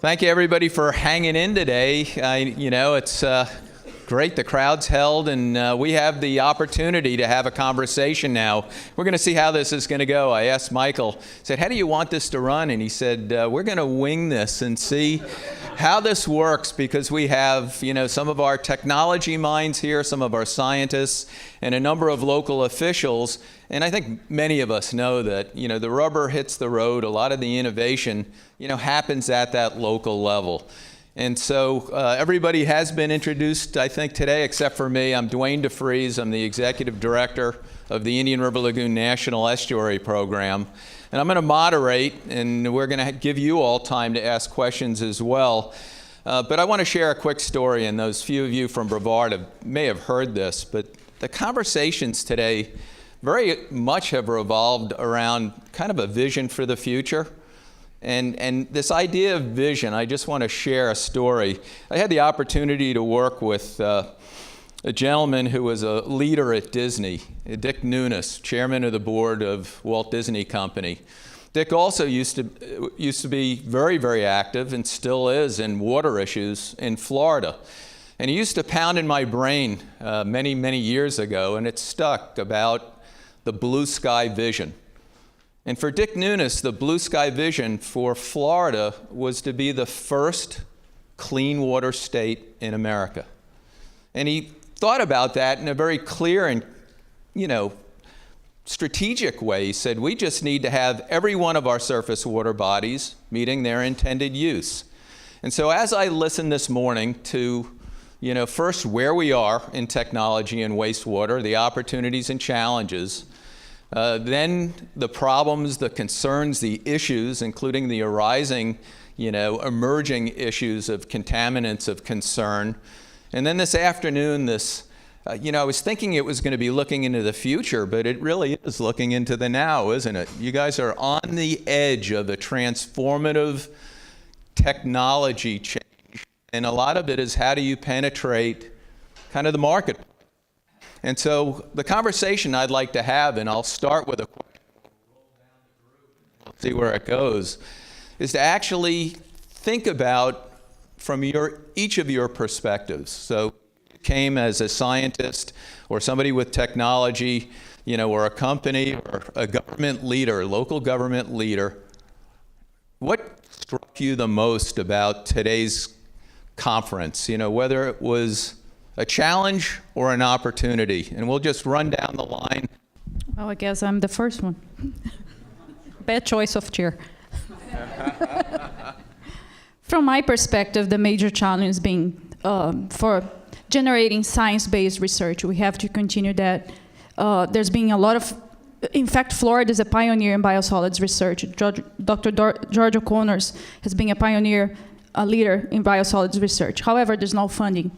Thank you, everybody, for hanging in today. It's great. The crowd's held, and we have the opportunity to have a conversation now. We're going to see how this is going to go. I asked Michael, said, how do you want this to run? And he said, we're going to wing this and see how this works, because we have, some of our technology minds here, some of our scientists, and a number of local officials. And I think many of us know that, the rubber hits the road. A lot of the innovation, happens at that local level. And so everybody has been introduced, I think, today, except for me. I'm Dwayne DeFries. I'm the Executive Director of the Indian River Lagoon National Estuary Program. And I'm going to moderate, and we're going to give you all time to ask questions as well. But I want to share a quick story, and those few of you from Brevard may have heard this, but the conversations today very much have revolved around kind of a vision for the future. And this idea of vision, I just want to share a story. I had the opportunity to work with a gentleman who was a leader at Disney, Dick Nunes, chairman of the board of Walt Disney Company. Dick also used to be very, very active, and still is, in water issues in Florida. And he used to pound in my brain many, many years ago, and it stuck, about the blue sky vision. And for Dick Nunes, the blue sky vision for Florida was to be the first clean water state in America. And he thought about that in a very clear and, strategic way. He said, we just need to have every one of our surface water bodies meeting their intended use. And so as I listened this morning to, first where we are in technology and wastewater, the opportunities and challenges, then the problems, the concerns, the issues, including the arising, emerging issues of contaminants of concern. And then this afternoon, I was thinking it was going to be looking into the future, but it really is looking into the now, isn't it? You guys are on the edge of a transformative technology change. And a lot of it is, how do you penetrate kind of the market? And so the conversation I'd like to have, and I'll start with a question, we'll see where it goes, is to actually think about from each of your perspectives. So you came as a scientist or somebody with technology, or a company or a government leader, local government leader. What struck you the most about today's conference? Whether it was a challenge or an opportunity, and we'll just run down the line. Well, I guess I'm the first one. Bad choice of chair. From my perspective, the major challenge being for generating science-based research. We have to continue that. There's been a lot of, in fact, Florida is a pioneer in biosolids research. Dr. George O'Connor has been a pioneer, a leader in biosolids research. However, there's no funding.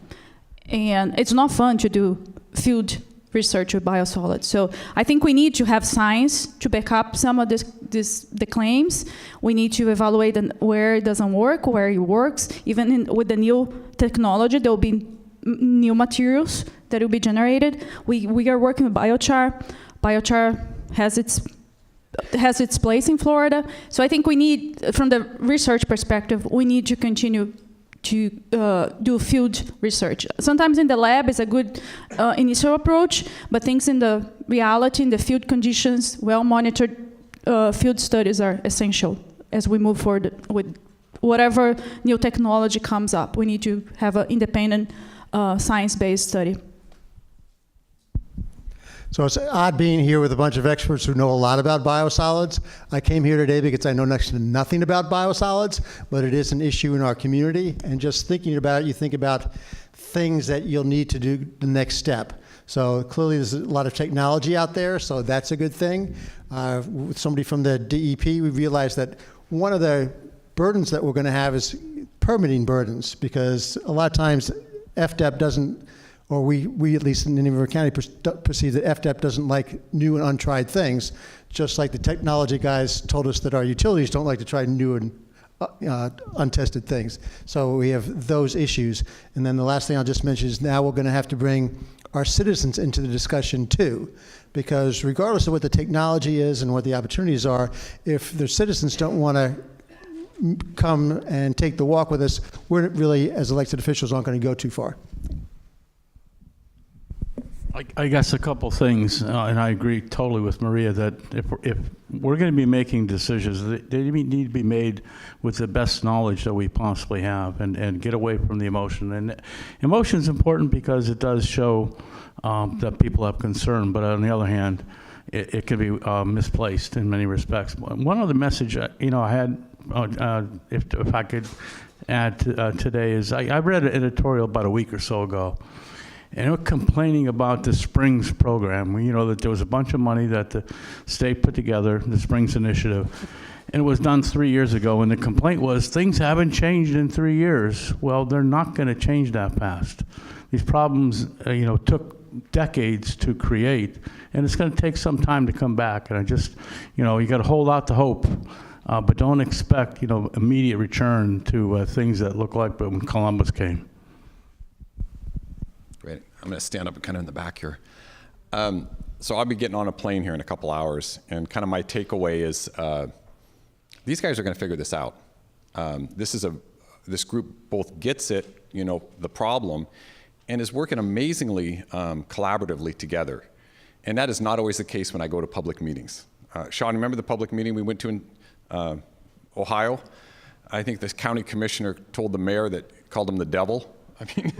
And it's not fun to do field research with biosolids. So I think we need to have science to back up some of the claims. We need to evaluate where it doesn't work, where it works. Even with the new technology, there will be new materials that will be generated. We are working with biochar. Biochar has its place in Florida. So I think we need, from the research perspective, we need to continue to do field research. Sometimes in the lab is a good initial approach, but things in the reality, in the field conditions, well-monitored field studies are essential as we move forward with whatever new technology comes up. We need to have an independent science-based study. So it's odd being here with a bunch of experts who know a lot about biosolids. I came here today because I know next to nothing about biosolids, but it is an issue in our community. And just thinking about it, you think about things that you'll need to do the next step. So clearly there's a lot of technology out there, so that's a good thing. With somebody from the DEP, we realized that one of the burdens that we're going to have is permitting burdens, because a lot of times FDEP doesn't, or we at least in Indian River County perceive that FDEP doesn't like new and untried things, just like the technology guys told us that our utilities don't like to try new and untested things. So we have those issues. And then the last thing I'll just mention is now we're going to have to bring our citizens into the discussion too, because regardless of what the technology is and what the opportunities are, if the citizens don't want to come and take the walk with us, we're really, as elected officials, aren't going to go too far. I guess a couple things, and I agree totally with Maria that if we're going to be making decisions, they need to be made with the best knowledge that we possibly have, and get away from the emotion. And emotion is important because it does show that people have concern, but on the other hand, it can be misplaced in many respects. One other message, I had, if I could add today, is I read an editorial about a week or so ago. And they were complaining about the Springs program. That there was a bunch of money that the state put together, the Springs Initiative, and it was done 3 years ago. And the complaint was things haven't changed in 3 years. Well, they're not going to change that fast. These problems, took decades to create, and it's going to take some time to come back. And I just, you got to hold out the hope, but don't expect, immediate return to things that look like when Columbus came. Great. I'm going to stand up kind of in the back here. So I'll be getting on a plane here in a couple hours, and kind of my takeaway is these guys are going to figure this out. This group both gets it, the problem, and is working amazingly collaboratively together. And that is not always the case when I go to public meetings. Sean, remember the public meeting we went to in Ohio? I think this county commissioner told the mayor called him the devil. I mean,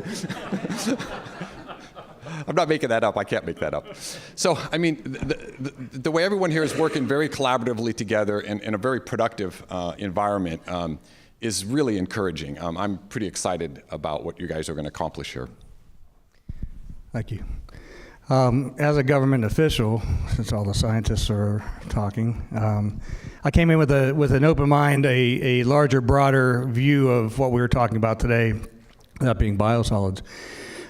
I'm not making that up. I can't make that up. So, I mean, the way everyone here is working very collaboratively together in a very productive environment is really encouraging. I'm pretty excited about what you guys are going to accomplish here. Thank you. As a government official, since all the scientists are talking, I came in with an open mind, a larger, broader view of what we were talking about today, that being biosolids.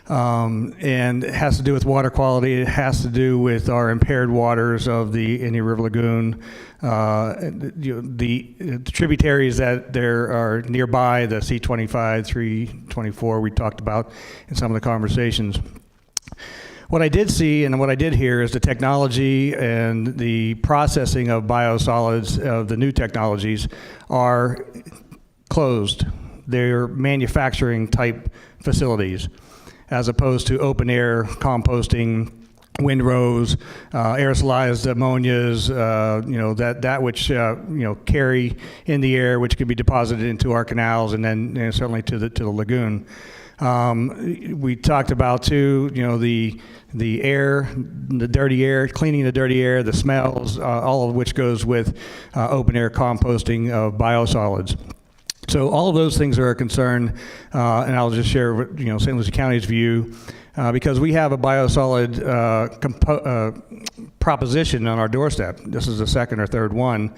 And it has to do with water quality. It has to do with our impaired waters of the Indian River Lagoon, the tributaries that there are nearby, the C25, 324 we talked about in some of the conversations. What I did see and what I did hear is the technology and the processing of biosolids, of the new technologies, are closed. They're manufacturing type facilities, as opposed to open air composting, windrows, aerosolized ammonias, that which carry in the air, which can be deposited into our canals and then certainly to the lagoon. We talked about too, the air, the dirty air, cleaning the dirty air, the smells, all of which goes with open air composting of biosolids. So all of those things are a concern, and I'll just share, St. Lucie County's view, because we have a biosolid proposition on our doorstep. This is the second or third one.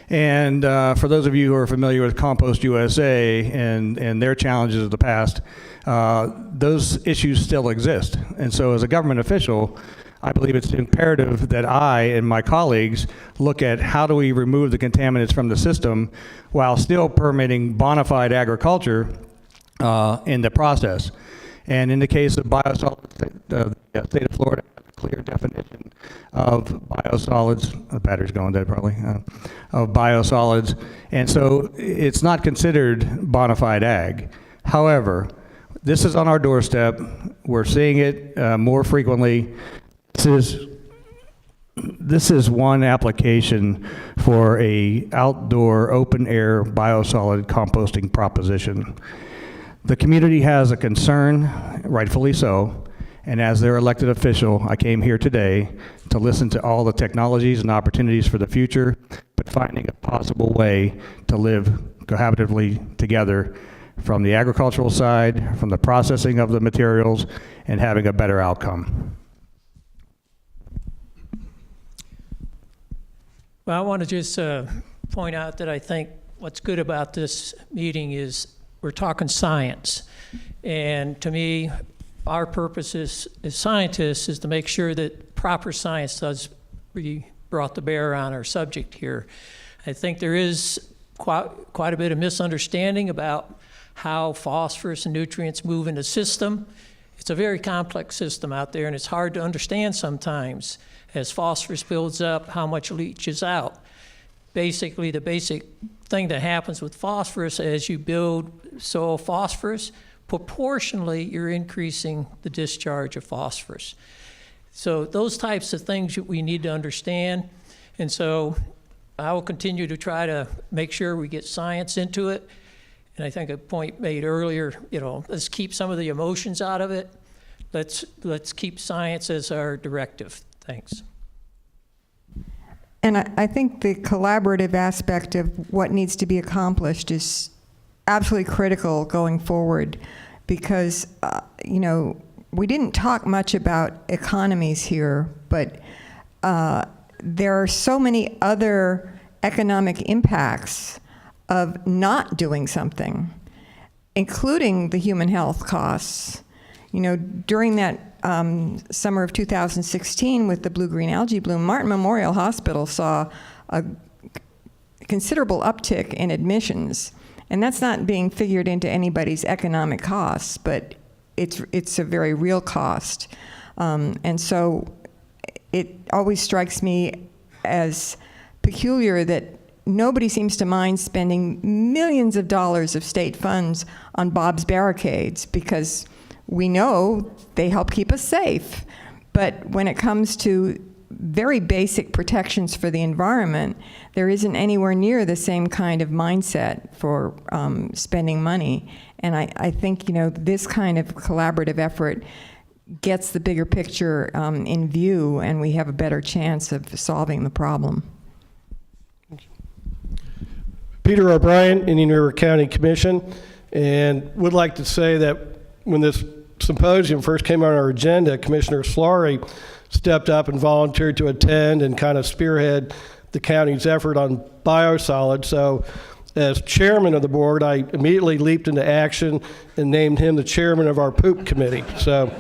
And for those of you who are familiar with Compost USA and their challenges of the past, those issues still exist. And so as a government official, I believe it's imperative that I and my colleagues look at how do we remove the contaminants from the system while still permitting bona fide agriculture in the process. And in the case of biosolids, the state of Florida has a clear definition of biosolids. The battery's going dead probably, of biosolids. And so it's not considered bona fide ag. However, this is on our doorstep. We're seeing it more frequently. This is one application for a outdoor open air biosolid composting proposition. The community has a concern, rightfully so, and as their elected official, I came here today to listen to all the technologies and opportunities for the future, but finding a possible way to live cohabitively together from the agricultural side, from the processing of the materials, and having a better outcome. Well, I want to just point out that I think what's good about this meeting is we're talking science. And to me, our purpose as scientists is to make sure that proper science does be brought to bear on our subject here. I think there is quite a bit of misunderstanding about how phosphorus and nutrients move in the system. It's a very complex system out there, and it's hard to understand sometimes. As phosphorus builds up, how much leaches out. basically the basic thing that happens with phosphorus as you build soil phosphorus, proportionally you're increasing the discharge of phosphorus. So those types of things that we need to understand. And so I will continue to try to make sure we get science into it. And I think a point made earlier, let's keep some of the emotions out of it. Let's keep science as our directive. Thanks. And I think the collaborative aspect of what needs to be accomplished is absolutely critical going forward, because, we didn't talk much about economies here, but there are so many other economic impacts of not doing something, including the human health costs. During that summer of 2016 with the blue-green algae bloom, Martin Memorial Hospital saw a considerable uptick in admissions. And that's not being figured into anybody's economic costs, but it's a very real cost. And so it always strikes me as peculiar that nobody seems to mind spending millions of dollars of state funds on Bob's barricades, because we know they help keep us safe. But when it comes to very basic protections for the environment, there isn't anywhere near the same kind of mindset for spending money. And I think, this kind of collaborative effort gets the bigger picture in view, and we have a better chance of solving the problem. Peter OBrien, Indian River County Commission, and would like to say that when this symposium first came on our agenda, Commissioner Slaughter stepped up and volunteered to attend and kind of spearhead the county's effort on biosolids. So as chairman of the board, I immediately leaped into action and named him the chairman of our poop committee. So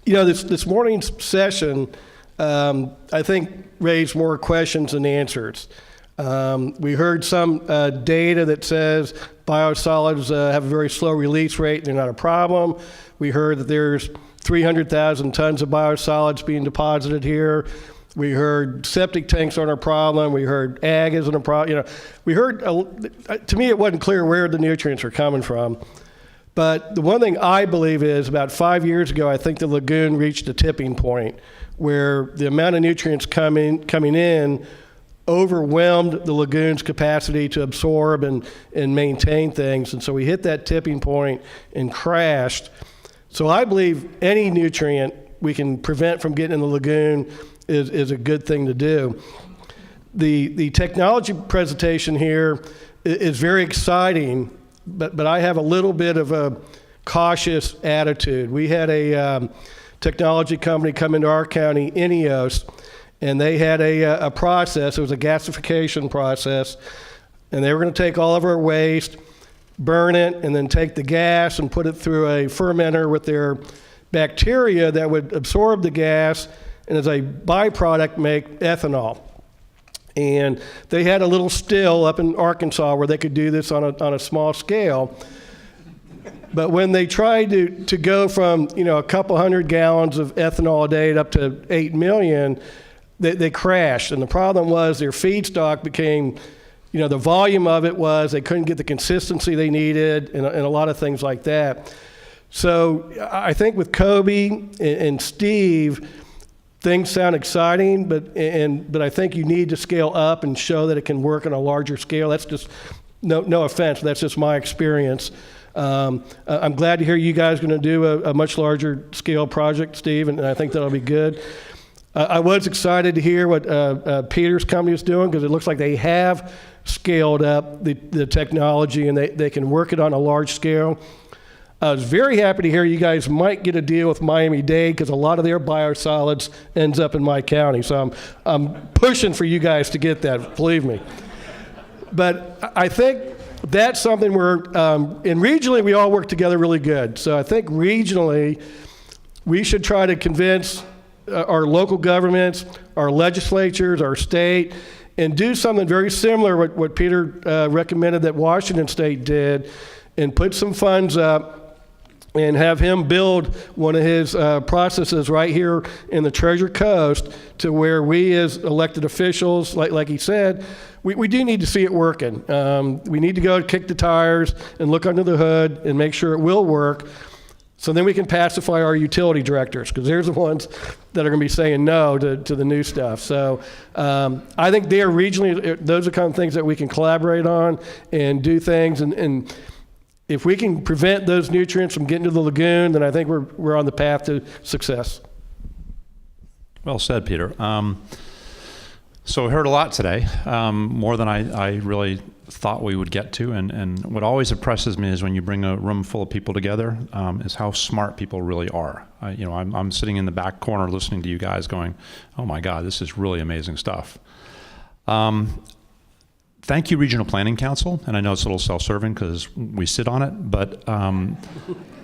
this morning's session, I think, raised more questions than answers. We heard some data that says biosolids have a very slow release rate and they're not a problem. We heard that there's 300,000 tons of biosolids being deposited here. We heard septic tanks aren't a problem. We heard ag isn't a problem. We heard, to me, it wasn't clear where the nutrients are coming from. But the one thing I believe is about 5 years ago, I think the lagoon reached a tipping point where the amount of nutrients coming in overwhelmed the lagoon's capacity to absorb and maintain things. And so we hit that tipping point and crashed. So I believe any nutrient we can prevent from getting in the lagoon is a good thing to do. The technology presentation here is very exciting, but I have a little bit of a cautious attitude. We had a technology company come into our county, Ineos, and they had a process. It was a gasification process, and they were going to take all of our waste, burn it, and then take the gas and put it through a fermenter with their bacteria that would absorb the gas and as a byproduct make ethanol. And they had a little still up in Arkansas where they could do this on a small scale. But when they tried to go from a couple hundred gallons of ethanol a day up to 8 million, they crashed. And the problem was their feedstock became, the volume of it was they couldn't get the consistency they needed and a lot of things like that. So I think with Kobe and Steve, things sound exciting, but I think you need to scale up and show that it can work on a larger scale. That's just, no offense, that's just my experience. I'm glad to hear you guys are going to do a much larger scale project, Steve, and I think that'll be good. I was excited to hear what Peter's company is doing, because it looks like they have scaled up the technology and they can work it on a large scale. I was very happy to hear you guys might get a deal with Miami-Dade, because a lot of their biosolids ends up in my county. So I'm pushing for you guys to get that, believe me. But I think that's something where, and regionally we all work together really good. So I think regionally we should try to convince our local governments, our legislatures, our state, and do something very similar to what Peter recommended that Washington State did, and put some funds up and have him build one of his processes right here in the Treasure Coast to where we as elected officials, like he said, we do need to see it working. We need to go kick the tires and look under the hood and make sure it will work. So then we can pacify our utility directors, because they're the ones that are going to be saying no to the new stuff. So I think they are regionally, those are kind of things that we can collaborate on and do things. And if we can prevent those nutrients from getting to the lagoon, then I think we're on the path to success. Well said, Peter. So we heard a lot today, more than I really thought we would get to. And what always impresses me is when you bring a room full of people together, is how smart people really are. I'm sitting in the back corner listening to you guys going, oh my God, this is really amazing stuff. Thank you, Regional Planning Council. And I know it's a little self-serving because we sit on it, but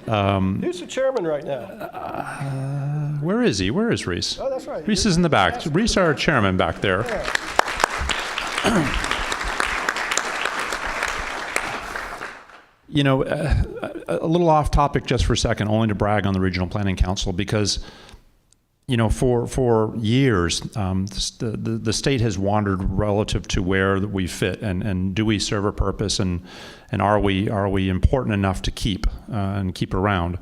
Who's the chairman right now? where is he? Where is Reese? Oh, that's right. Reese is in the back. Reese, our chairman back there. A little off topic just for a second, only to brag on the Regional Planning Council, because for years, the state has wandered relative to where we fit, and do we serve a purpose, and are we important enough to keep and keep around?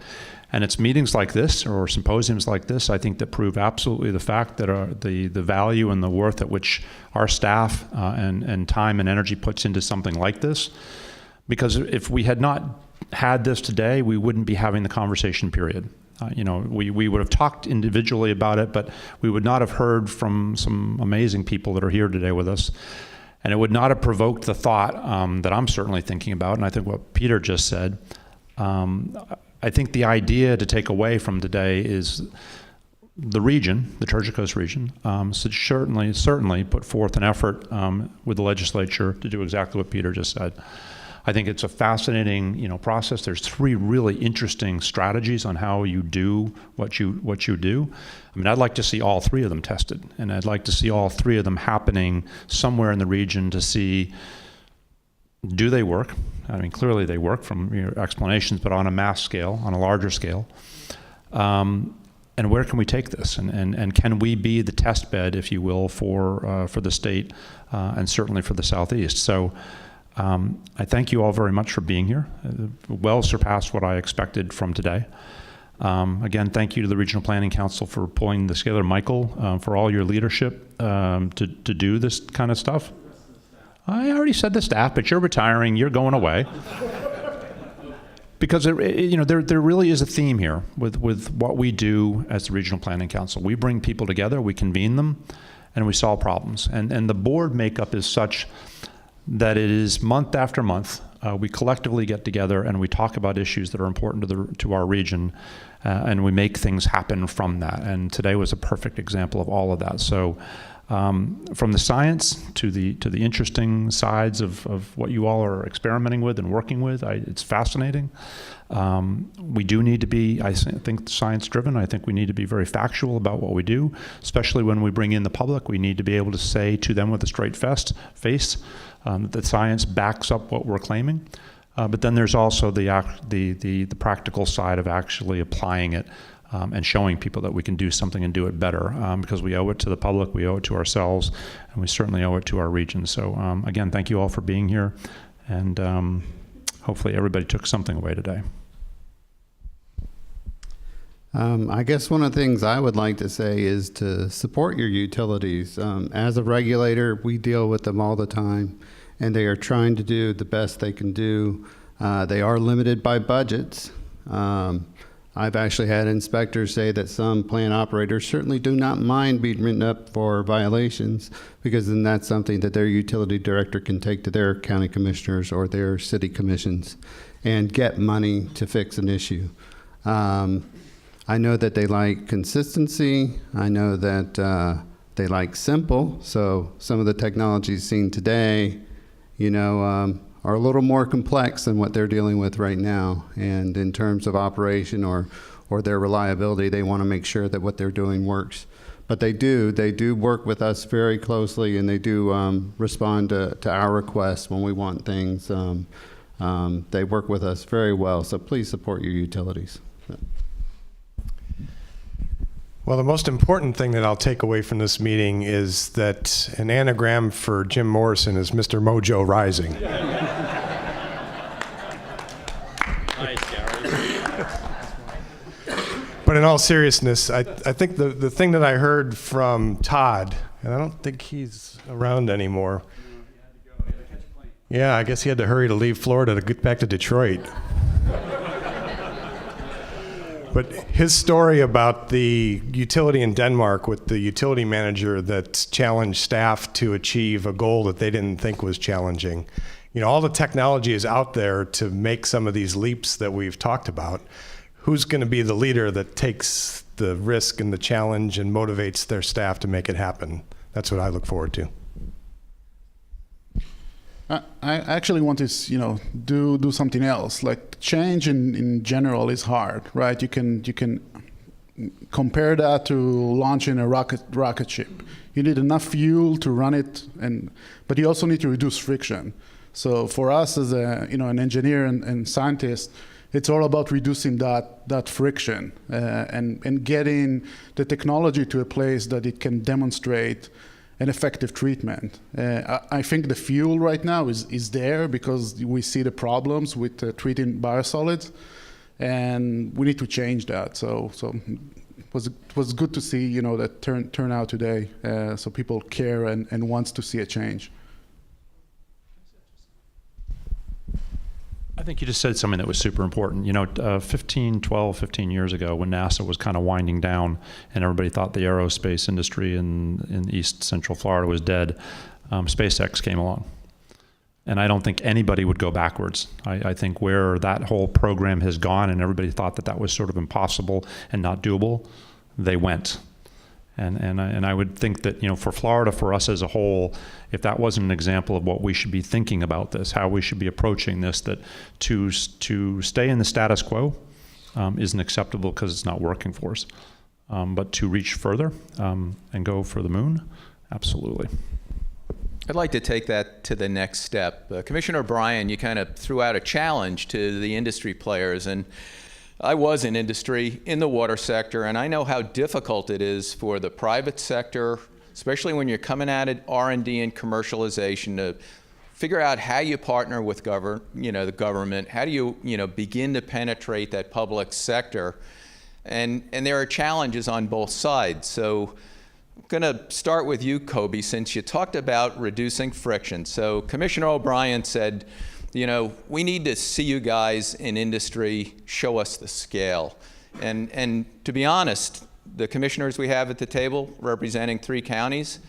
And it's meetings like this or symposiums like this, I think, that prove absolutely the fact that the value and the worth at which our staff and time and energy puts into something like this. Because if we had not had this today, we wouldn't be having the conversation, period. We would have talked individually about it, but we would not have heard from some amazing people that are here today with us. And it would not have provoked the thought that I'm certainly thinking about, and I think what Peter just said. I think the idea to take away from today is the region, the Treasure Coast region, should certainly put forth an effort with the legislature to do exactly what Peter just said. I think it's a fascinating, process. There's 3 really interesting strategies on how you do what you do. I mean, I'd like to see all 3 of them tested, and I'd like to see all 3 of them happening somewhere in the region to see, do they work? I mean, clearly they work from your explanations, but on a mass scale, on a larger scale. And where can we take this? And can we be the test bed, if you will, for the state and certainly for the Southeast? So. I thank you all very much for being here. Well surpassed what I expected from today. Again, thank you to the Regional Planning Council for pulling this together. Michael, for all your leadership to do this kind of stuff. I already said the staff, but you're retiring, you're going away. Because there really is a theme here with what we do as the Regional Planning Council. We bring people together, we convene them, and we solve problems. And the board makeup is such that it is month after month, we collectively get together and we talk about issues that are important to our region, and we make things happen from that. And today was a perfect example of all of that. So from the science to the interesting sides of what you all are experimenting with and working with, it's fascinating. We do need to be, I think, science-driven. I think we need to be very factual about what we do, especially when we bring in the public. We need to be able to say to them with a straight face that science backs up what we're claiming. But then there's also the practical side of actually applying it and showing people that we can do something and do it better, because we owe it to the public, we owe it to ourselves, and we certainly owe it to our region. So again, thank you all for being here, and hopefully everybody took something away today. I guess one of the things I would like to say is to support your utilities. As a regulator, we deal with them all the time, and they are trying to do the best they can do. They are limited by budgets. I've actually had inspectors say that some plant operators certainly do not mind being written up for violations, because then that's something that their utility director can take to their county commissioners or their city commissions and get money to fix an issue. I know that they like consistency. I know that they like simple. So some of the technologies seen today, are a little more complex than what they're dealing with right now. And in terms of operation or their reliability, they want to make sure that what they're doing works. But they do work with us very closely, and they do respond to our requests when we want things They work with us very well, so please support your utilities. Well, the most important thing that I'll take away from this meeting is that an anagram for Jim Morrison is Mr. Mojo Rising. But in all seriousness, I think the thing that I heard from Todd, and I don't think he's around anymore. Yeah, I guess he had to hurry to leave Florida to get back to Detroit. But his story about the utility in Denmark with the utility manager that challenged staff to achieve a goal that they didn't think was challenging. You know, all the technology is out there to make some of these leaps that we've talked about. Who's going to be the leader that takes the risk and the challenge and motivates their staff to make it happen? That's what I look forward to. I actually want to, do something else. Like change in general is hard, right? You can compare that to launching a rocket ship. You need enough fuel to run it, but you also need to reduce friction. So for us as an engineer and scientist, it's all about reducing that friction and getting the technology to a place that it can demonstrate an effective treatment. I think the fuel right now is there because we see the problems with treating biosolids, and we need to change that. So it was good to see that turn out today. So people care and wants to see a change. I think you just said something that was super important. 15 years ago when NASA was kind of winding down and everybody thought the aerospace industry in East Central Florida was dead, SpaceX came along. And I don't think anybody would go backwards. I think where that whole program has gone and everybody thought that was sort of impossible and not doable, they went. And I would think that, for Florida, for us as a whole, if that wasn't an example of what we should be thinking about this, how we should be approaching this, that to stay in the status quo isn't acceptable because it's not working for us. But to reach further and go for the moon, absolutely. I'd like to take that to the next step. Commissioner O'Brien, you kind of threw out a challenge to the industry players, and I was in industry in the water sector, and I know how difficult it is for the private sector, especially when you're coming at it R&D and commercialization, to figure out how you partner with the government. How do you begin to penetrate that public sector? And there are challenges on both sides. So I'm going to start with you, Kobe, since you talked about reducing friction. So Commissioner O'Brien said, we need to see you guys in industry show us the scale. And to be honest, the commissioners we have at the table representing 3 counties,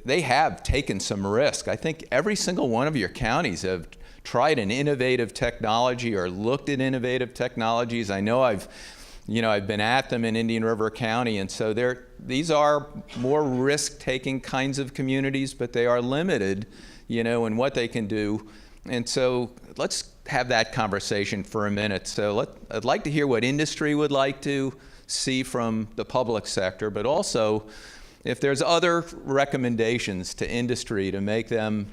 they have taken some risk. I think every single one of your counties have tried an innovative technology or looked at innovative technologies. I know I've been at them in Indian River County, and so these are more risk-taking kinds of communities, but they are limited, in what they can do. And so let's have that conversation for a minute. So I'd like to hear what industry would like to see from the public sector, but also if there's other recommendations to industry to make them,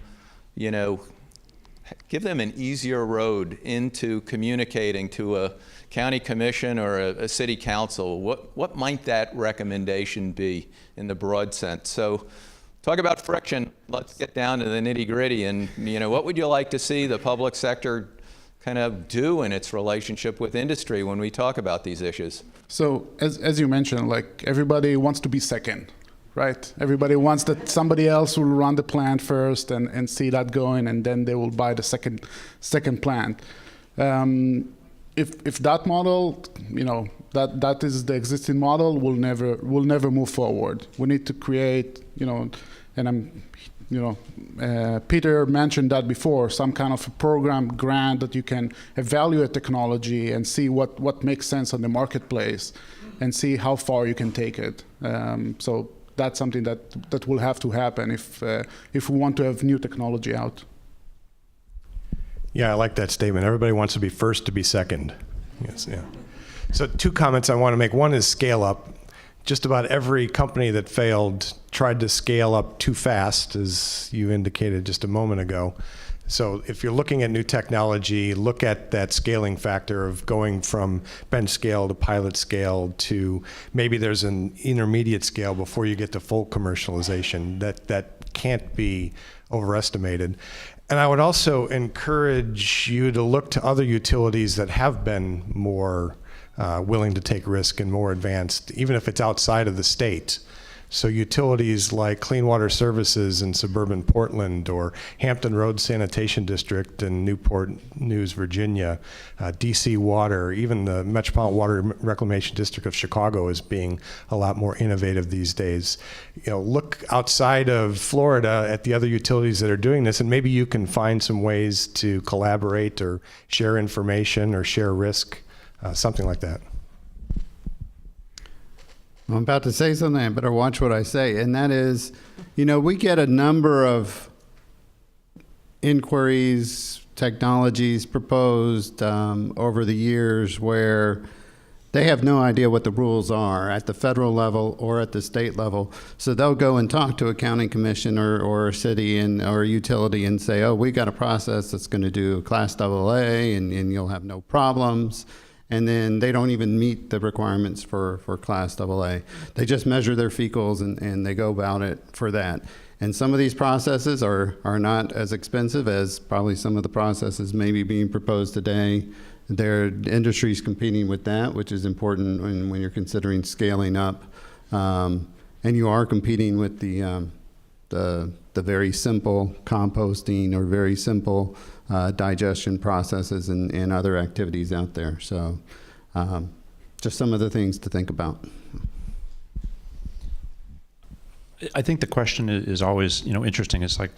give them an easier road into communicating to a county commission or a city council. What might that recommendation be in the broad sense? So talk about friction. Let's get down to the nitty-gritty. And what would you like to see the public sector kind of do in its relationship with industry when we talk about these issues? So as you mentioned, like everybody wants to be second, right? Everybody wants that somebody else will run the plant first and see that going, and then they will buy the second plant. If that model, that is the existing model, will never move forward. We need to create, and Peter mentioned that before, some kind of a program grant that you can evaluate technology and see what makes sense on the marketplace and see how far you can take it. So that's something that will have to happen if we want to have new technology out. Yeah, I like that statement. Everybody wants to be first to be second. Yes, yeah. So 2 comments I want to make. One is scale up. Just about every company that failed tried to scale up too fast, as you indicated just a moment ago. So if you're looking at new technology, look at that scaling factor of going from bench scale to pilot scale to maybe there's an intermediate scale before you get to full commercialization. That can't be overestimated. And I would also encourage you to look to other utilities that have been more willing to take risk and more advanced, even if it's outside of the state. So utilities like Clean Water Services in suburban Portland, or Hampton Road Sanitation District in Newport News, Virginia, DC Water, even the Metropolitan Water Reclamation District of Chicago is being a lot more innovative these days. Look outside of Florida at the other utilities that are doing this, and maybe you can find some ways to collaborate or share information or share risk, something like that. I'm about to say something, I better watch what I say. And that is, we get a number of inquiries, technologies proposed over the years where they have no idea what the rules are at the federal level or at the state level. So they'll go and talk to a county commission or a city or a utility and say, oh, we got a process that's going to do Class AA and you'll have no problems. And then they don't even meet the requirements for Class AA. They just measure their fecals and they go about it for that. And some of these processes are not as expensive as probably some of the processes maybe being proposed today. Their industry's competing with that, which is important when you're considering scaling up. And you are competing with the very simple composting or very simple digestion processes and other activities out there. So just some of the things to think about. I think the question is always, interesting. It's like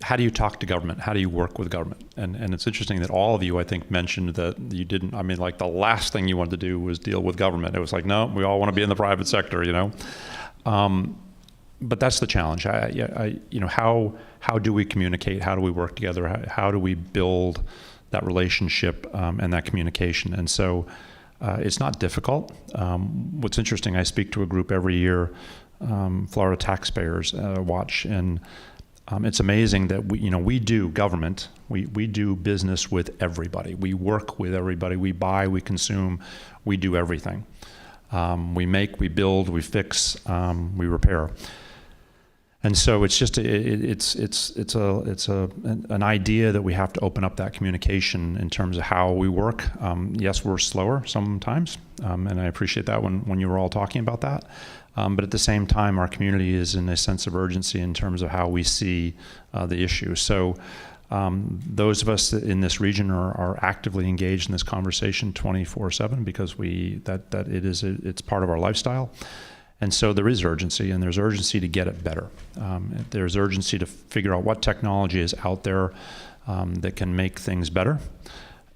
how do you talk to government? How do you work with government? And it's interesting that all of you, I think, mentioned that you didn't, the last thing you wanted to do was deal with government. It was like, no, we all want to be in the private sector, But that's the challenge. How do we communicate? How do we work together? How do we build that relationship and that communication? And so it's not difficult. What's interesting, I speak to a group every year, Florida Taxpayers Watch, and it's amazing that we do government. We do business with everybody. We work with everybody. We buy, we consume, we do everything. We make, we build, we fix, we repair. And so it's just it's an idea that we have to open up that communication in terms of how we work. Yes, we're slower sometimes, and I appreciate that when you were all talking about that. But at the same time, our community is in a sense of urgency in terms of how we see the issue. So those of us in this region are actively engaged in this conversation 24/7 because it's part of our lifestyle. And so there is urgency, and there's urgency to get it better. There's urgency to figure out what technology is out there that can make things better.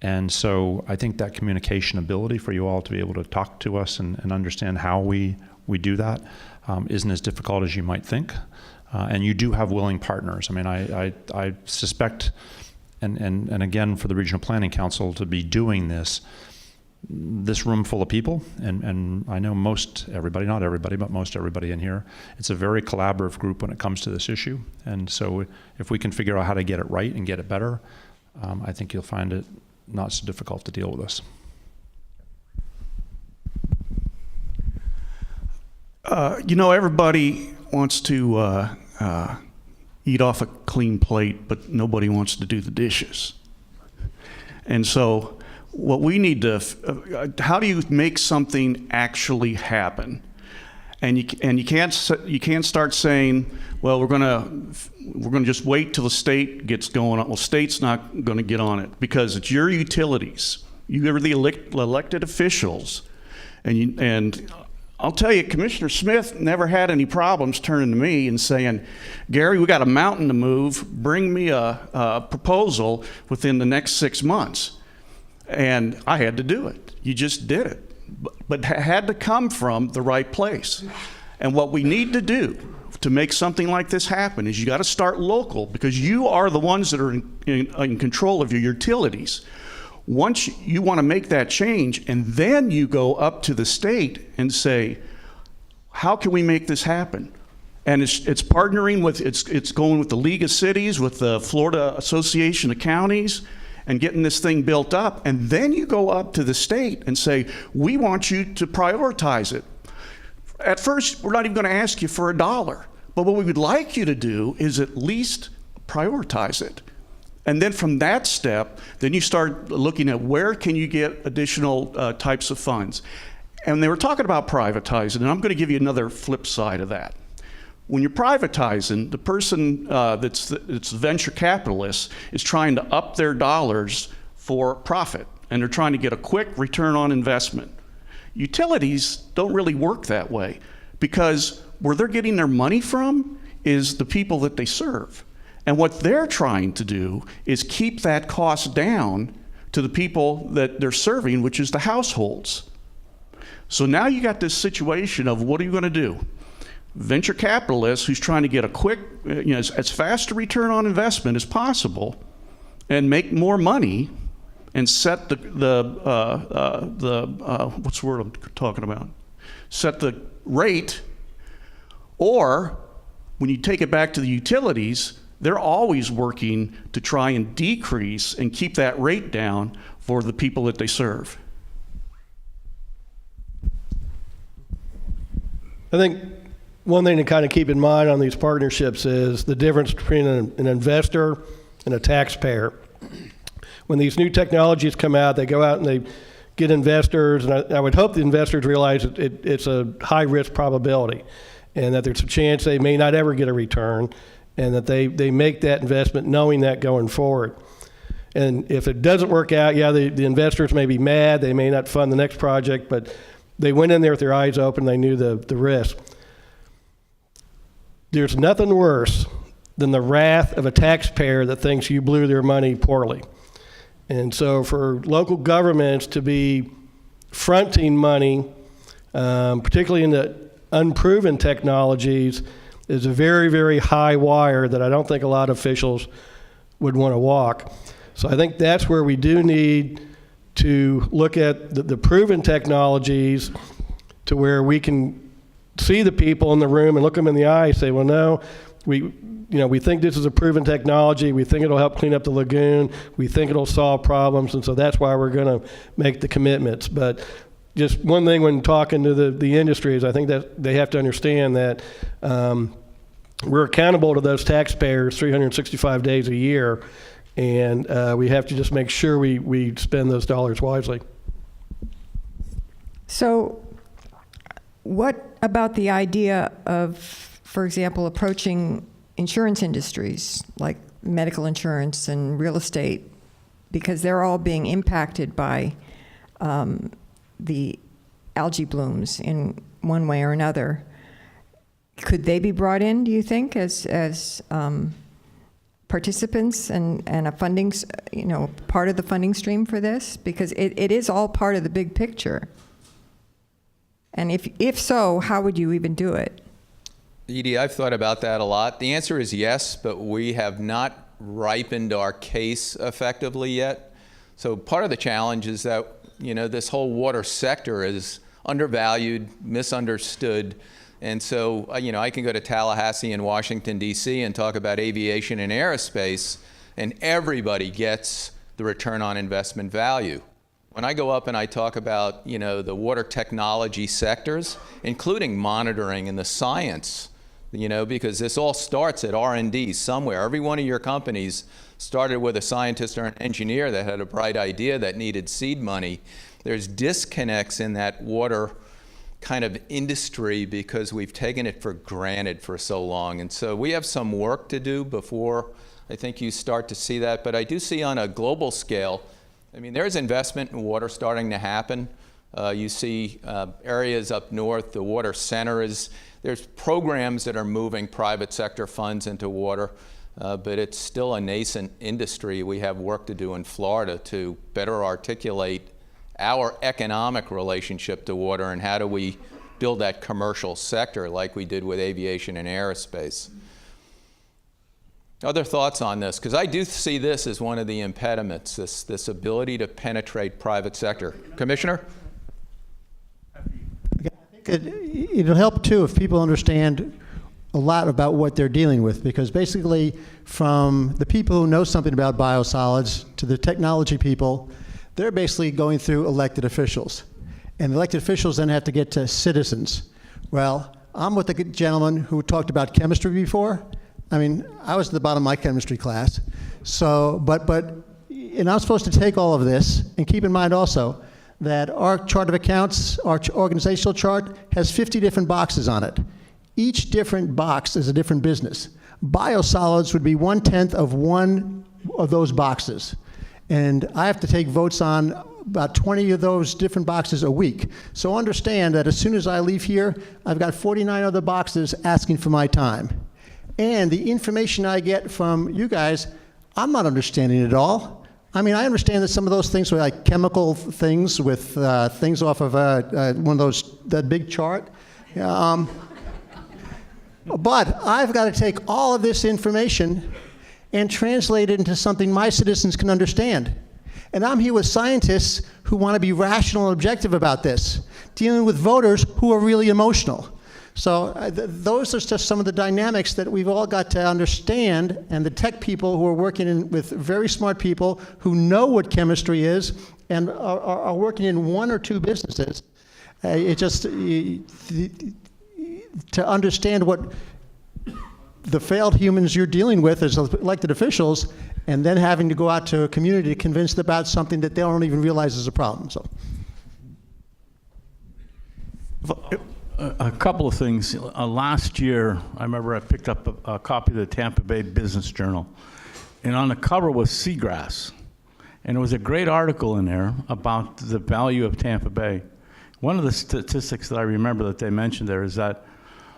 And so I think that communication ability for you all to be able to talk to us and understand how we do that isn't as difficult as you might think. And you do have willing partners. I suspect, and again, for the Regional Planning Council to be doing this room full of people, and I know most everybody, not everybody, but most everybody in here, it's a very collaborative group when it comes to this issue. And so if we can figure out how to get it right and get it better, I think you'll find it not so difficult to deal with us. Everybody wants to eat off a clean plate, but nobody wants to do the dishes. And so what we need to, how do you make something actually happen? And you can't start saying, well, we're gonna just wait till the state gets going on. Well, state's not going to get on it because it's your utilities. You are the elected officials, and I'll tell you, Commissioner Smith never had any problems turning to me and saying, Gary, we got a mountain to move. Bring me a proposal within the next 6 months. And I had to do it. You just did it. But it had to come from the right place. And what we need to do to make something like this happen is you got to start local, because you are the ones that are in control of your utilities. Once you want to make that change, and then you go up to the state and say, how can we make this happen? And it's partnering with, it's going with the League of Cities, with the Florida Association of Counties, and getting this thing built up. And then you go up to the state and say, we want you to prioritize it. At first, we're not even going to ask you for $1. But what we would like you to do is at least prioritize it. And then from that step, then you start looking at where can you get additional types of funds. And they were talking about privatizing, and I'm going to give you another flip side of that. When you're privatizing, the person that's the venture capitalist is trying to up their dollars for profit, and they're trying to get a quick return on investment. Utilities don't really work that way, because where they're getting their money from is the people that they serve. And what they're trying to do is keep that cost down to the people that they're serving, which is the households. So now you got this situation of what are you going to do? Venture capitalists who's trying to get a quick, as fast a return on investment as possible and make more money and set the what's the word I'm talking about? Set the rate. Or when you take it back to the utilities, they're always working to try and decrease and keep that rate down for the people that they serve. I think one thing to kind of keep in mind on these partnerships is the difference between an investor and a taxpayer. When these new technologies come out, they go out and they get investors, and I would hope the investors realize it's a high-risk probability and that there's a chance they may not ever get a return, and that they make that investment knowing that going forward. And if it doesn't work out, the investors may be mad, they may not fund the next project, but they went in there with their eyes open, they knew the risk. There's nothing worse than the wrath of a taxpayer that thinks you blew their money poorly. And so for local governments to be fronting money, particularly in the unproven technologies, is a very, very high wire that I don't think a lot of officials would want to walk. So I think that's where we do need to look at the proven technologies to where we can see the people in the room and look them in the eye and say, well, no, we think this is a proven technology. We think it'll help clean up the lagoon. We think it'll solve problems. And so that's why we're going to make the commitments. But just one thing when talking to the industry is I think that they have to understand that we're accountable to those taxpayers 365 days a year. And we have to just make sure we spend those dollars wisely. So what about the idea of, for example, approaching insurance industries like medical insurance and real estate, because they're all being impacted by the algae blooms in one way or another? Could they be brought in, do you think, as participants and a funding, part of the funding stream for this? Because it is all part of the big picture. And if so, how would you even do it? Edie, I've thought about that a lot. The answer is yes, but we have not ripened our case effectively yet. So part of the challenge is that, this whole water sector is undervalued, misunderstood. And so, I can go to Tallahassee and Washington, D.C. and talk about aviation and aerospace, and everybody gets the return on investment value. When I go up and I talk about, the water technology sectors, including monitoring and the science, because this all starts at R&D somewhere. Every one of your companies started with a scientist or an engineer that had a bright idea that needed seed money. There's disconnects in that water kind of industry because we've taken it for granted for so long. And so we have some work to do before I think you start to see that. But I do see on a global scale, there's investment in water starting to happen. You see areas up north, the water center there's programs that are moving private sector funds into water, but it's still a nascent industry. We have work to do in Florida to better articulate our economic relationship to water and how do we build that commercial sector like we did with aviation and aerospace. Other thoughts on this? Because I do see this as one of the impediments, this ability to penetrate private sector. Commissioner? It'll help too if people understand a lot about what they're dealing with, because basically from the people who know something about biosolids to the technology people, they're basically going through elected officials. And elected officials then have to get to citizens. Well, I'm with the gentleman who talked about chemistry before. I mean, I was at the bottom of my chemistry class. So, and I'm supposed to take all of this, and keep in mind also that our chart of accounts, our organizational chart, has 50 different boxes on it. Each different box is a different business. Biosolids would be 1/10 of one of those boxes. And I have to take votes on about 20 of those different boxes a week. So understand that as soon as I leave here, I've got 49 other boxes asking for my time. And the information I get from you guys, I'm not understanding it all. I mean, I understand that some of those things were like chemical things with things off of one of those, that big chart. But I've got to take all of this information and translate it into something my citizens can understand. And I'm here with scientists who want to be rational and objective about this, dealing with voters who are really emotional. So those are just some of the dynamics that we've all got to understand, and the tech people who are working with very smart people who know what chemistry is and are working in one or two businesses. To understand what the failed humans you're dealing with as elected officials, and then having to go out to a community to convince them about something that they don't even realize is a problem. So, a couple of things. Last year, I remember I picked up a copy of the Tampa Bay Business Journal, and on the cover was seagrass, and there was a great article in there about the value of Tampa Bay. One of the statistics that I remember that they mentioned there is that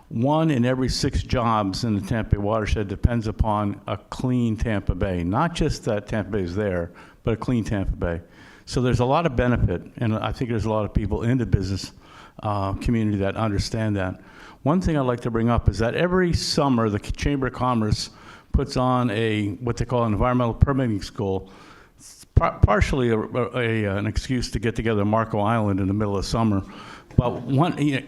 1 in every 6 jobs in the Tampa Bay watershed depends upon a clean Tampa Bay. Not just that Tampa Bay is there, but a clean Tampa Bay. So there's a lot of benefit, and I think there's a lot of people in the business community that understand that. One thing I'd like to bring up is that every summer the Chamber of Commerce puts on what they call an environmental permitting school. It's partially an excuse to get together at Marco Island in the middle of summer. But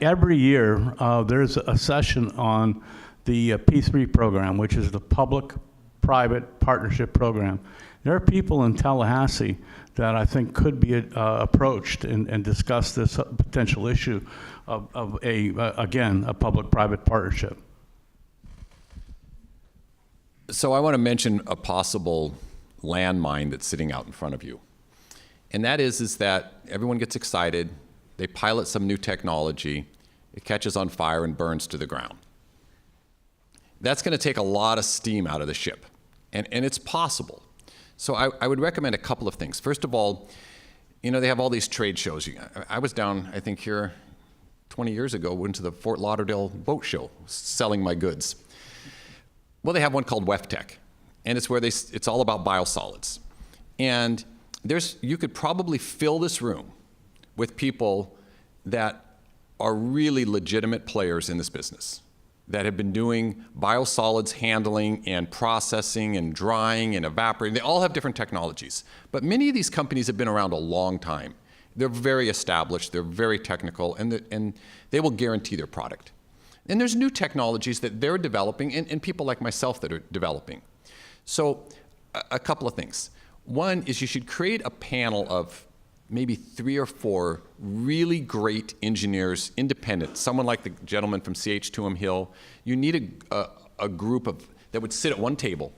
every year, there's a session on the P3 program, which is the Public-Private Partnership Program. There are people in Tallahassee that I think could be approached and discuss this potential issue of again, a public-private partnership. So I want to mention a possible landmine that's sitting out in front of you. And that is that everyone gets excited. They pilot some new technology, it catches on fire and burns to the ground. That's going to take a lot of steam out of the ship, and it's possible. So I would recommend a couple of things. First of all, they have all these trade shows. I was down, I think here 20 years ago, went to the Fort Lauderdale boat show, selling my goods. Well, they have one called WEFTech, and it's where it's all about biosolids. And you could probably fill this room with people that are really legitimate players in this business, that have been doing biosolids handling and processing and drying and evaporating. They all have different technologies. But many of these companies have been around a long time. They're very established, they're very technical, and they will guarantee their product. And there's new technologies that they're developing, and people like myself that are developing. So a couple of things. One is you should create a panel of maybe 3 or 4 really great engineers, independent, someone like the gentleman from CH2M Hill. You need a group that would sit at one table,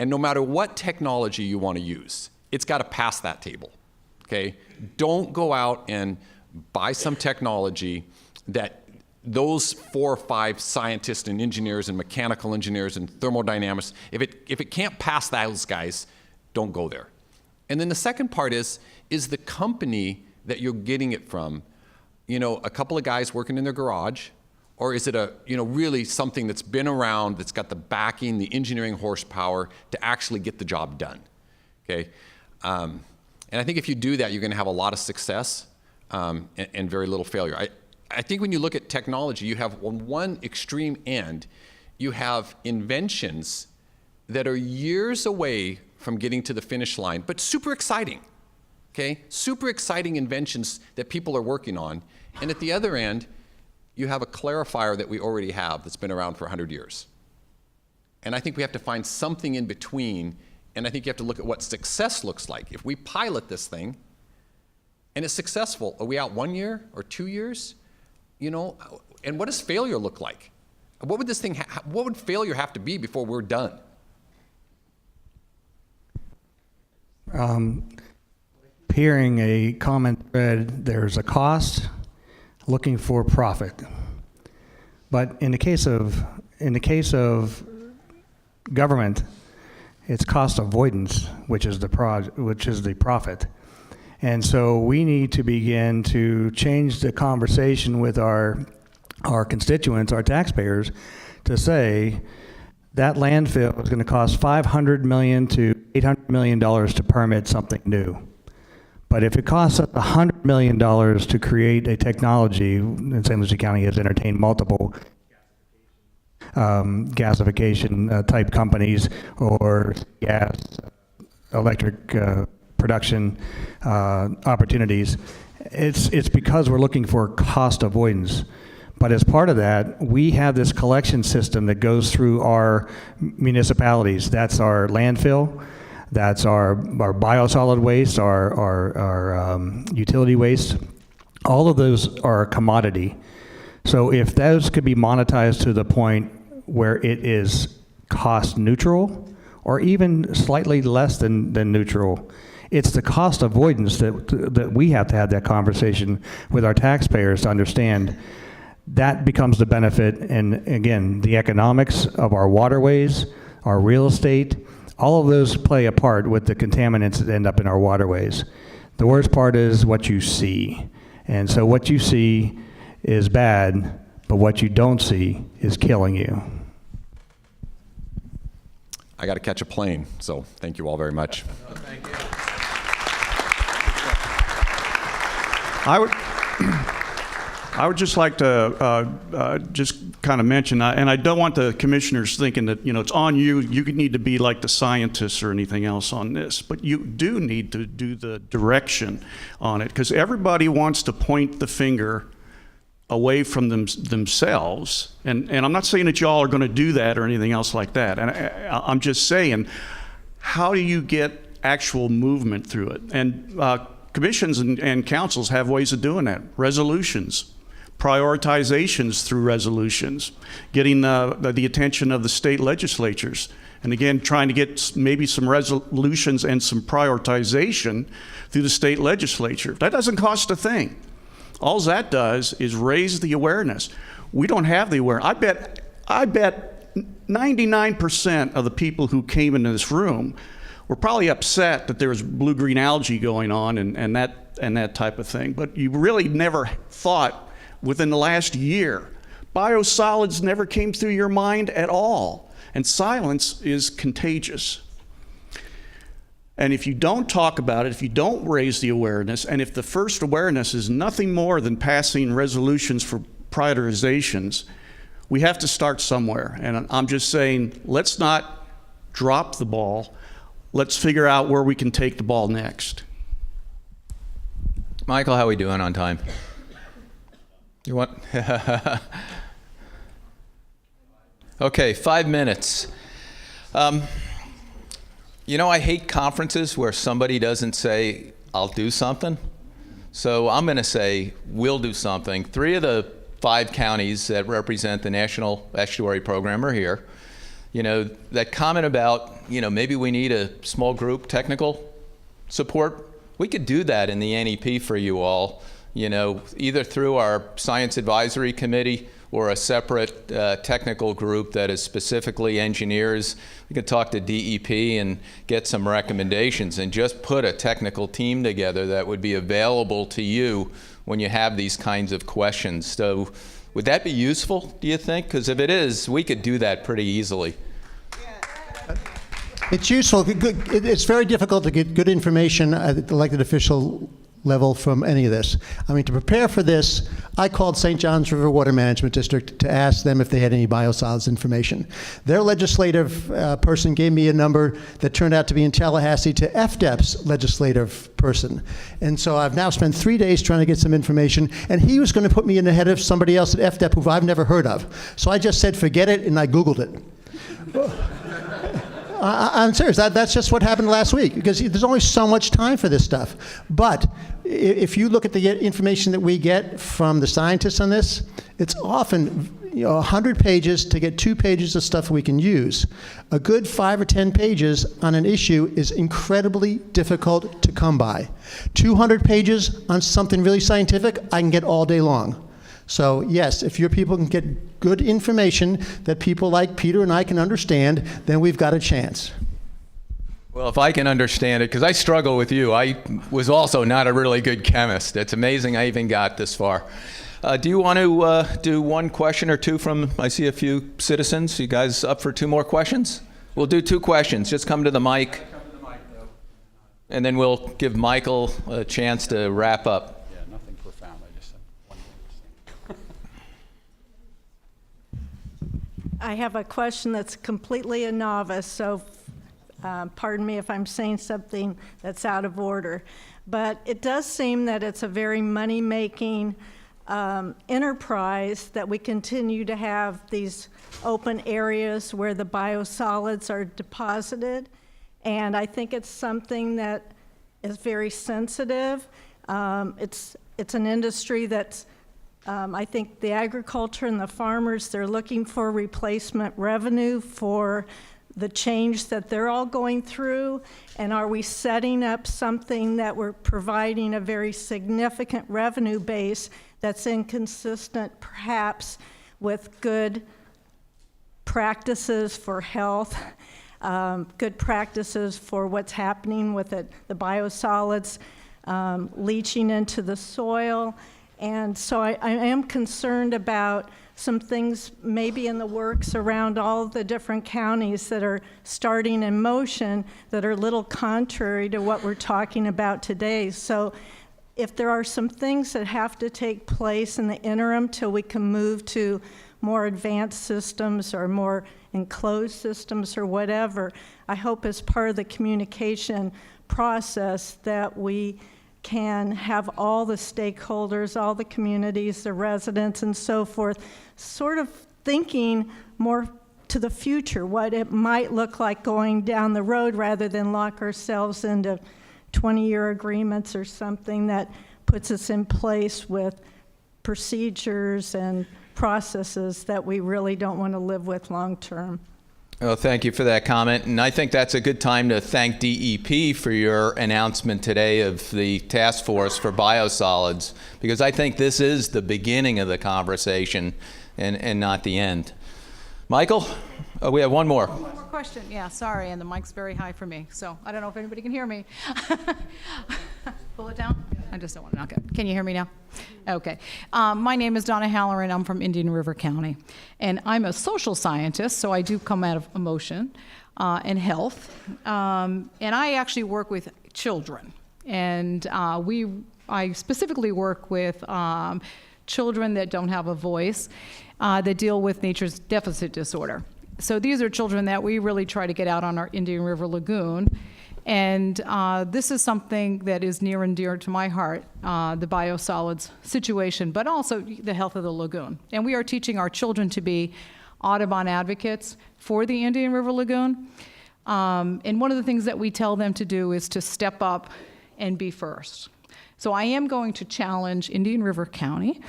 and no matter what technology you want to use, it's got to pass that table, okay? Don't go out and buy some technology that those 4 or 5 scientists and engineers and mechanical engineers and thermodynamics, if it can't pass those guys, don't go there. And then the second part is the company that you're getting it from, a couple of guys working in their garage, or is it really something that's been around, that's got the backing, the engineering horsepower to actually get the job done, okay? And I think if you do that, you're going to have a lot of success and very little failure. I think when you look at technology, you have on one extreme end, you have inventions that are years away from getting to the finish line, but super exciting, okay? Super exciting inventions that people are working on. And at the other end, you have a clarifier that we already have that's been around for 100 years. And I think we have to find something in between, and I think you have to look at what success looks like. If we pilot this thing and it's successful, are we out 1 year or 2 years? You know, and what does failure look like? What would this thing, what would failure have to be before we're done? Hearing a common thread, there's a cost, looking for profit. But in the case of government, it's cost avoidance, which is the profit. And so we need to begin to change the conversation with our constituents, our taxpayers, to say that landfill is going to cost $500 million to $800 million to permit something new. But if it costs us $100 million to create a technology, and St. Lucie County has entertained multiple gasification type companies or gas, electric production opportunities, it's because we're looking for cost avoidance. But as part of that, we have this collection system that goes through our municipalities. That's our landfill, that's our biosolid waste, our utility waste. All of those are a commodity. So if those could be monetized to the point where it is cost neutral, or even slightly less than neutral, it's the cost avoidance that we have to have that conversation with our taxpayers to understand. That becomes the benefit, and again, the economics of our waterways, our real estate, all of those play a part with the contaminants that end up in our waterways. The worst part is what you see. And so what you see is bad, but what you don't see is killing you. I got to catch a plane, so thank you all very much. Thank you. I would just like to just kind of mention, and I don't want the commissioners thinking that, you know, it's on you, you need to be like the scientists or anything else on this, but you do need to do the direction on it, because everybody wants to point the finger away from themselves, and I'm not saying that y'all are going to do that or anything else like that, and I'm just saying, how do you get actual movement through it? And commissions and councils have ways of doing that. Resolutions, prioritizations through resolutions, getting the attention of the state legislatures, and again, trying to get maybe some resolutions and some prioritization through the state legislature. That doesn't cost a thing. All that does is raise the awareness. We don't have the awareness. I bet 99% of the people who came into this room were probably upset that there was blue-green algae going on and that type of thing. But you really never thought within the last year. Biosolids never came through your mind at all. And silence is contagious. And if you don't talk about it, if you don't raise the awareness, and if the first awareness is nothing more than passing resolutions for prioritizations, we have to start somewhere. And I'm just saying, let's not drop the ball. Let's figure out where we can take the ball next. Michael, how are we doing on time? You want? Okay, 5 minutes. You know, I hate conferences where somebody doesn't say, I'll do something. So I'm going to say, we'll do something. 3 of the 5 counties that represent the National Estuary Program are here. You know, that comment about, you know, maybe we need a small group technical support, we could do that in the NEP for you all, you know, either through our Science Advisory Committee or a separate technical group that is specifically engineers. We could talk to DEP and get some recommendations and just put a technical team together that would be available to you when you have these kinds of questions. So would that be useful, do you think? Because if it is, we could do that pretty easily. It's useful. It's very difficult to get good information at the elected official level from any of this. I mean, to prepare for this, I called St. Johns River Water Management District to ask them if they had any biosolids information. Their legislative person gave me a number that turned out to be in Tallahassee to FDEP's legislative person. And so I've now spent 3 days trying to get some information, and he was going to put me in the head of somebody else at FDEP who I've never heard of. So I just said, forget it, and I Googled it. I'm serious. That's just what happened last week, because there's only so much time for this stuff. But if you look at the information that we get from the scientists on this, it's often 100 pages to get 2 pages of stuff we can use. A good 5 or 10 pages on an issue is incredibly difficult to come by. 200 pages on something really scientific, I can get all day long. So yes, if your people can get good information that people like Peter and I can understand, then we've got a chance. Well, if I can understand it, because I struggle with you. I was also not a really good chemist. It's amazing I even got this far. Do you want to do one question or two from, I see a few citizens. You guys up for 2 more questions? We'll do 2 questions. Just come to the mic. And then we'll give Michael a chance to wrap up. Nothing profound. I just said one thing. I have a question that's completely a novice, so pardon me if I'm saying something that's out of order. But it does seem that it's a very money-making enterprise that we continue to have these open areas where the biosolids are deposited. And I think it's something that is very sensitive. It's an industry that's I think the agriculture and the farmers, they're looking for replacement revenue for the change that they're all going through. And are we setting up something that we're providing a very significant revenue base that's inconsistent perhaps with good practices for health, good practices for what's happening with the biosolids leaching into the soil? And so I am concerned about some things maybe in the works around all the different counties that are starting in motion that are a little contrary to what we're talking about today. So if there are some things that have to take place in the interim till we can move to more advanced systems or more enclosed systems or whatever, I hope as part of the communication process that we can have all the stakeholders, all the communities, the residents and so forth, sort of thinking more to the future, what it might look like going down the road rather than lock ourselves into 20-year agreements or something that puts us in place with procedures and processes that we really don't want to live with long term. Well, thank you for that comment. And I think that's a good time to thank DEP for your announcement today of the task force for biosolids, because I think this is the beginning of the conversation and not the end. Michael? Oh, we have one more. One more question. Yeah, sorry, and the mic's very high for me, so I don't know if anybody can hear me. Pull it down? I just don't want to knock it. Can you hear me now? Okay. My name is Donna Halloran. I'm from Indian River County, and I'm a social scientist, so I do come out of emotion and health, and I actually work with children, and I specifically work with children that don't have a voice, that deal with nature's deficit disorder. So these are children that we really try to get out on our Indian River Lagoon. And this is something that is near and dear to my heart, the biosolids situation, but also the health of the lagoon. And we are teaching our children to be Audubon advocates for the Indian River Lagoon. And one of the things that we tell them to do is to step up and be first. So I am going to challenge Indian River County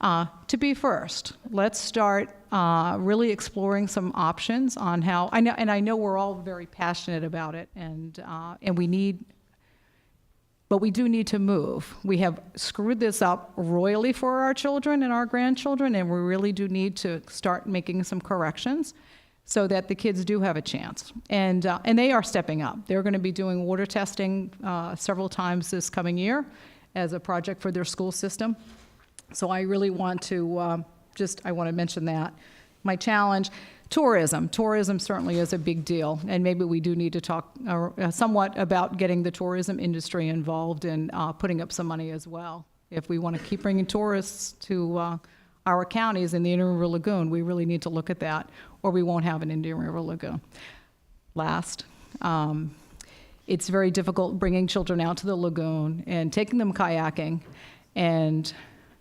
to be first. Let's start really exploring some options on how, I know we're all very passionate about it, and we need, but we do need to move. We have screwed this up royally for our children and our grandchildren, and we really do need to start making some corrections so that the kids do have a chance. And they are stepping up. They're going to be doing water testing several times this coming year as a project for their school system. So I really want to I want to mention that. My challenge, Tourism. Tourism certainly is a big deal, and maybe we do need to talk somewhat about getting the tourism industry involved and putting up some money as well. If we want to keep bringing tourists to our counties in the Indian River Lagoon, we really need to look at that, or we won't have an Indian River Lagoon. Last, it's very difficult bringing children out to the lagoon and taking them kayaking and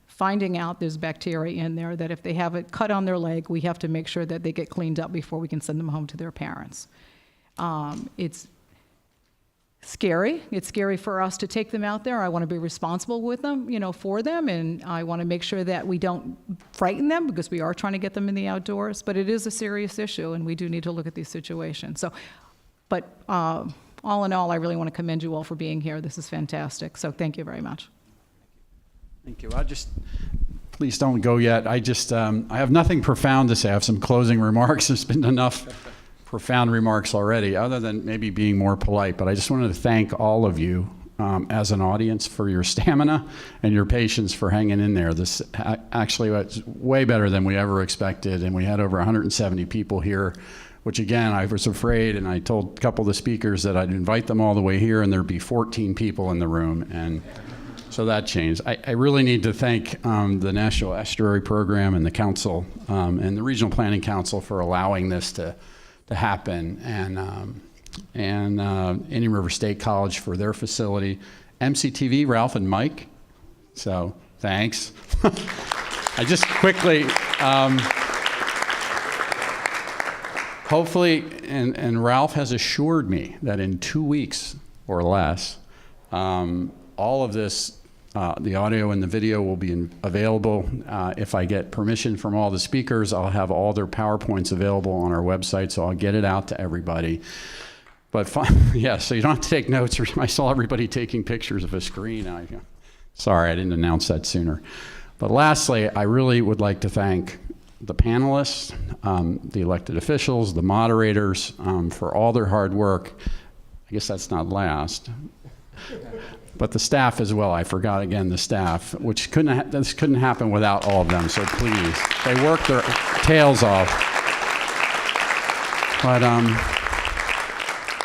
finding out there's bacteria in there that if they have a cut on their leg, we have to make sure that they get cleaned up before we can send them home to their parents. It's scary. It's scary for us to take them out there. I want to be responsible with them, for them, and I want to make sure that we don't frighten them because we are trying to get them in the outdoors, but it is a serious issue, and we do need to look at these situations. So, but all in all, I really want to commend you all for being here. This is fantastic, so thank you very much. Thank you. Please don't go yet. I have nothing profound to say. I have some closing remarks. There's been enough profound remarks already, other than maybe being more polite. But I just wanted to thank all of you as an audience for your stamina and your patience for hanging in there. This actually was way better than we ever expected, and we had over 170 people here, which again, I was afraid, and I told a couple of the speakers that I'd invite them all the way here, and there'd be 14 people in the room. And so that changed. I really need to thank the National Estuary Program and the Council and the Regional Planning Council for allowing this to happen, and Indian River State College for their facility, MCTV, Ralph and Mike. So thanks. I just quickly, hopefully, and Ralph has assured me that in 2 weeks or less, all of this, the audio and the video will be available. If I get permission from all the speakers, I'll have all their PowerPoints available on our website, so I'll get it out to everybody. But yeah, so you don't have to take notes. I saw everybody taking pictures of a screen. Sorry, I didn't announce that sooner. But lastly, I really would like to thank the panelists, the elected officials, the moderators for all their hard work. I guess that's not last. But the staff as well. I forgot again the staff, which this couldn't happen without all of them. So please, they work their tails off. But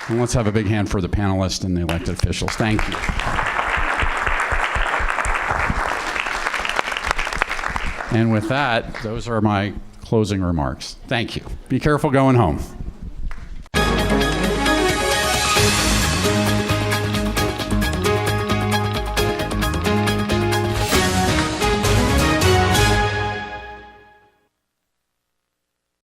let's have a big hand for the panelists and the elected officials. Thank you. And with that, those are my closing remarks. Thank you. Be careful going home.